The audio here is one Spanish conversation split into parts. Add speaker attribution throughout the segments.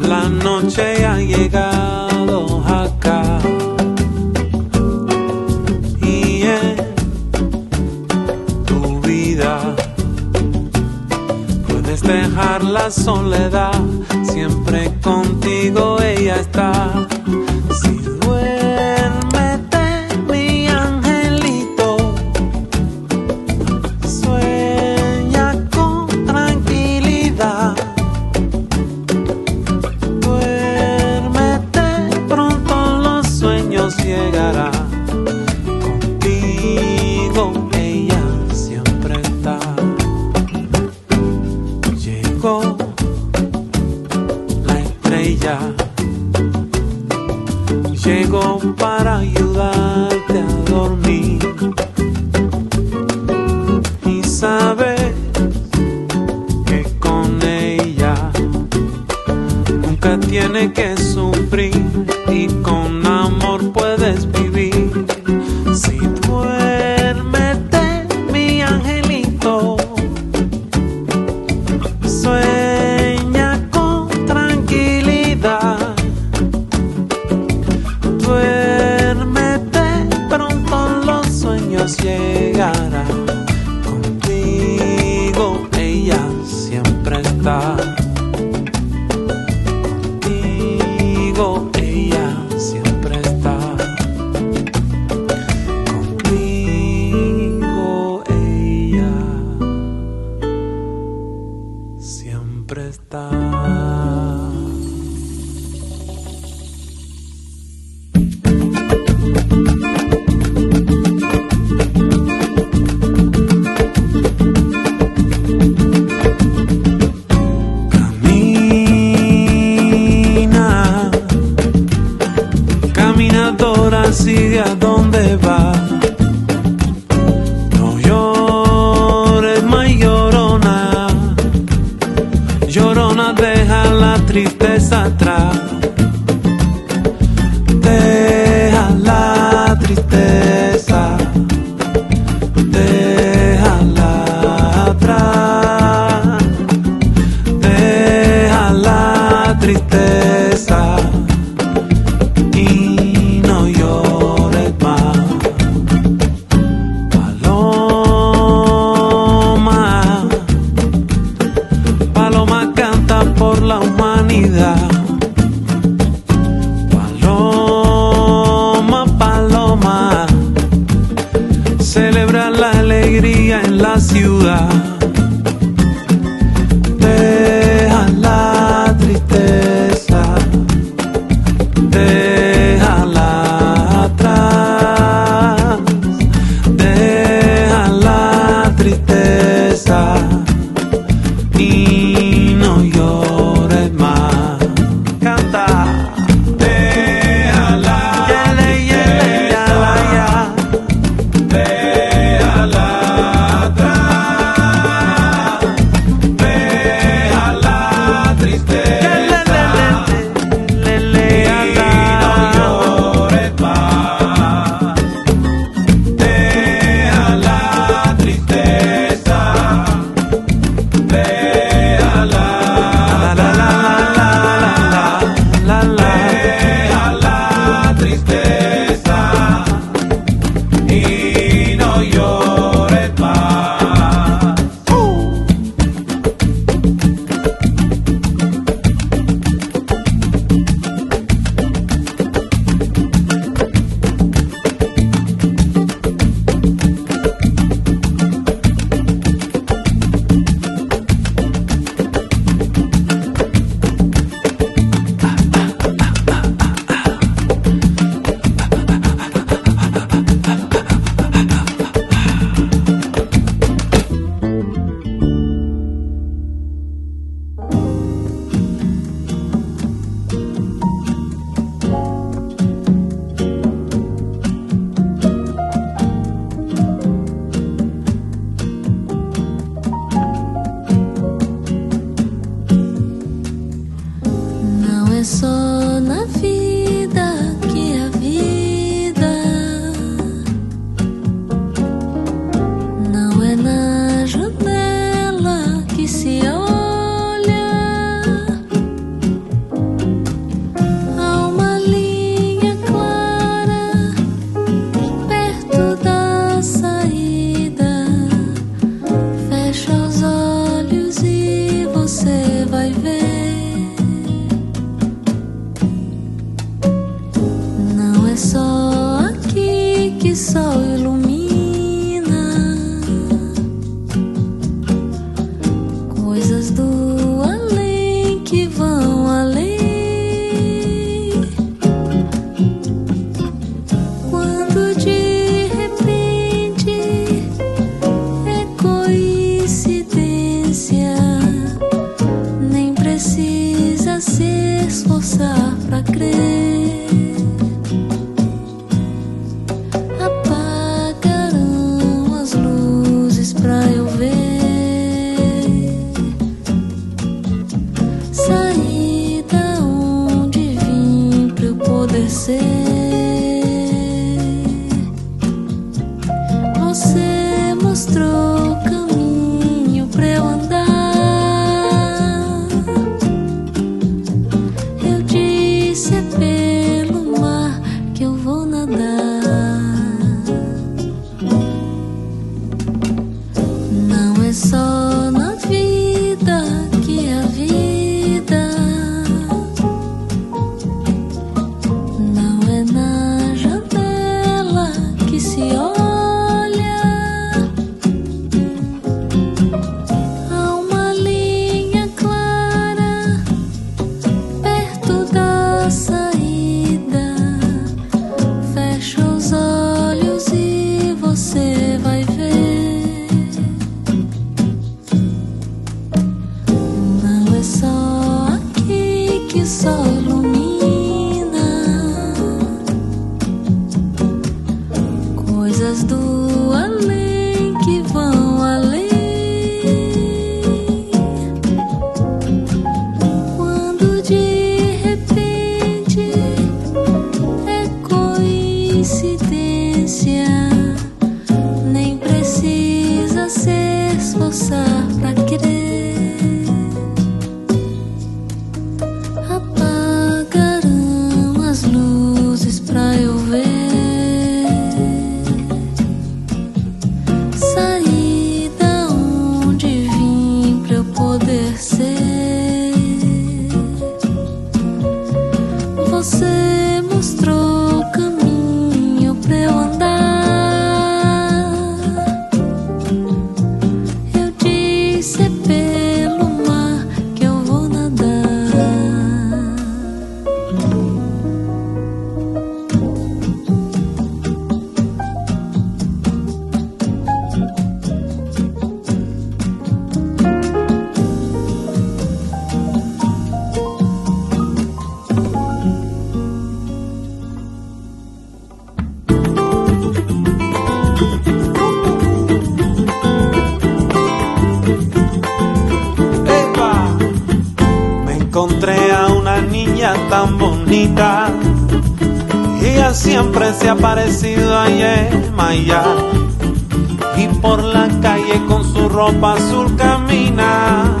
Speaker 1: La noche ha llegado acá y en tu vida puedes dejar la soledad, siempre contigo ella está. Si duérmete, mi angelito, sueña con tranquilidad. Duérmete, pronto los sueños llegarán. Contigo ella siempre está. Llegó la estrella, llegó para ayudarte a dormir y sabes que con ella nunca tienes que sufrir y con amor puedes vivir. Si duérmete, mi angelito, sueña con tranquilidad. Duérmete, pronto los sueños llegarán. Contigo ella siempre está. Contigo ella siempre está. Contigo ella siempre está. Camina, caminadora, sigue a donde va. No llores más, llorona, llorona, deja la tristeza atrás. Deja la tristeza, déjala atrás. Deja la tristeza y no llores más. Paloma, paloma canta por la humanidad. Paloma, paloma, celebra la alegría en la ciudad. Deja la tristeza, déjala atrás. Deja la tristeza y no llores más. Canta. Déjala, yele, yele, yala, ya. Déjala atrás. Deja la tristeza y no llores más. Deja la tristeza, déjala, la la la la la la. Deja la tristeza y no llores más.
Speaker 2: Não é só na vida que a vida, não é na janela que se olha. sol ilumina, coisas do além que vão além. Quando de repente é coincidência, nem precisa se esforçar pra crer. Você mostrou o caminho pra eu andar. Eu disse é pelo mar que eu vou nadar. Não é só na vida que a vida, não é na janela que se olha. Há uma linha clara perto da saída. Fecha os olhos e você vai ver. Não é só aqui que o sol ilumina, coisas do além que vão além. Quando de repente é coincidência, nem precisa se esforçar pra querer. Apagaram as luzes pra eu ver. Saí da onde vim pra eu poder ser. Você mostrou o caminho pra eu andar. Eu disse é pelo mar que eu vou nadar.
Speaker 1: ¡Epa! Me encontré a una niña tan bonita. Ella siempre se ha parecido a Yemaya, y por la calle con su ropa azul camina,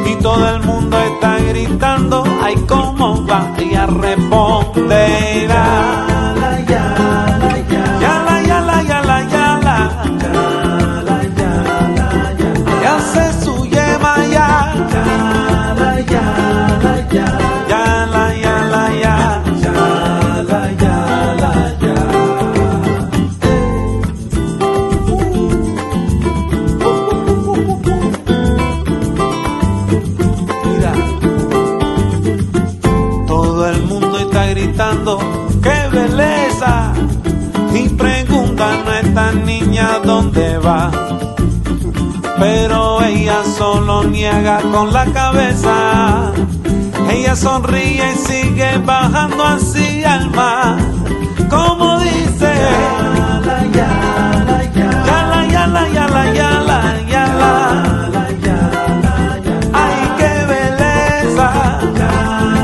Speaker 1: y todo el mundo está gritando, ay, cómo va, ella responderá. Yala, yala, yala, yala, ella hace su Yemaya. Yala, yala, yala, yala, yala, yala, yala, yala. Mira, todo el mundo está gritando, ¡qué belleza! Y preguntan a esta niña dónde va, pero ella solo niega con la cabeza. Ella sonríe y sigue bajando hacia el mar, como dice: yala, yala, yala, yala, yala, yala, yala, yala, ay, qué belleza. Yala,